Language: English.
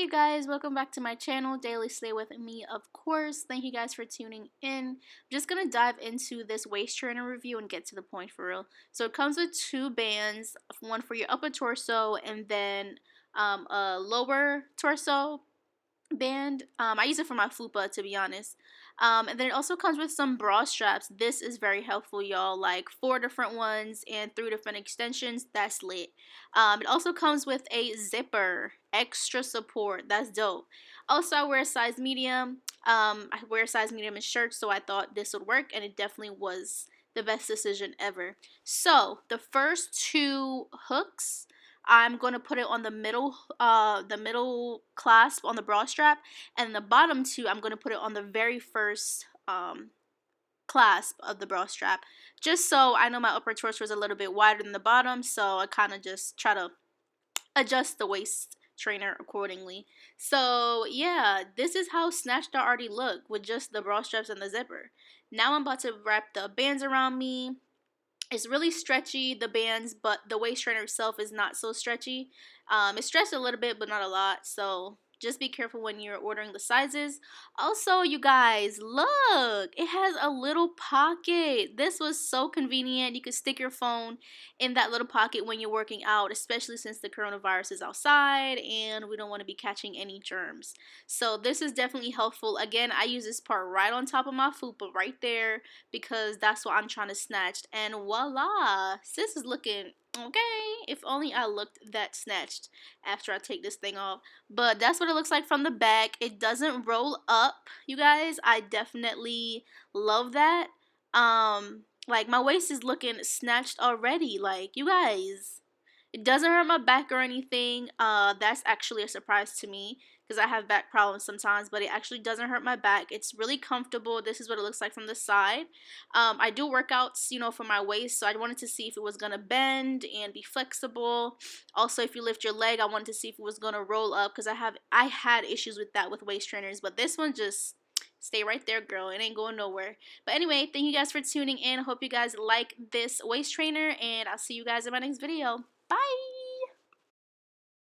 you guys, welcome back to my channel, Daily Slay with me, of course. Thank you guys for tuning in. I'm just gonna dive into this waist trainer review and get to the point for real. So it comes with two bands, one for your upper torso and then a lower torso band. I use it for my fupa, to be honest. And then it also comes with some bra straps. This is very helpful, y'all. Like 4 different ones and 3 different extensions. That's lit. It also comes with a zipper, extra support. That's dope. Also, I wear a size medium. I wear a size medium in shirts, so I thought this would work, and it definitely was the best decision ever. So the first two hooks, I'm going to put it on the middle clasp on the bra strap, and the bottom two, I'm going to put it on the very first clasp of the bra strap, just so I know my upper torso is a little bit wider than the bottom, so I kind of just try to adjust the waist trainer accordingly. So yeah, this is how snatched I already look with just the bra straps and the zipper. Now I'm about to wrap the bands around me. It's really stretchy, the bands, but the waist trainer itself is not so stretchy. It's stretched a little bit, but not a lot. So just be careful when you're ordering the sizes. Also, you guys, look, it has a little pocket. This was so convenient. You could stick your phone in that little pocket when you're working out, especially since the coronavirus is outside and we don't want to be catching any germs. So this is definitely helpful. Again, I use this part right on top of my fupa, right there, because that's what I'm trying to snatch. And voila, sis is looking okay. If only I looked that snatched after I take this thing off. But that's what it looks like from the back. It doesn't roll up, you guys. I definitely love that. Like my waist is looking snatched already. Like, you guys, it doesn't hurt my back or anything. That's actually a surprise to me because I have back problems sometimes, but it actually doesn't hurt my back. It's really comfortable. This is what it looks like from the side. I do workouts, for my waist, so I wanted to see if it was gonna bend and be flexible. Also, if you lift your leg, I wanted to see if it was gonna roll up because I had issues with that with waist trainers, but this one just stay right there, girl. It ain't going nowhere. But anyway, thank you guys for tuning in. I hope you guys like this waist trainer, and I'll see you guys in my next video. Bye!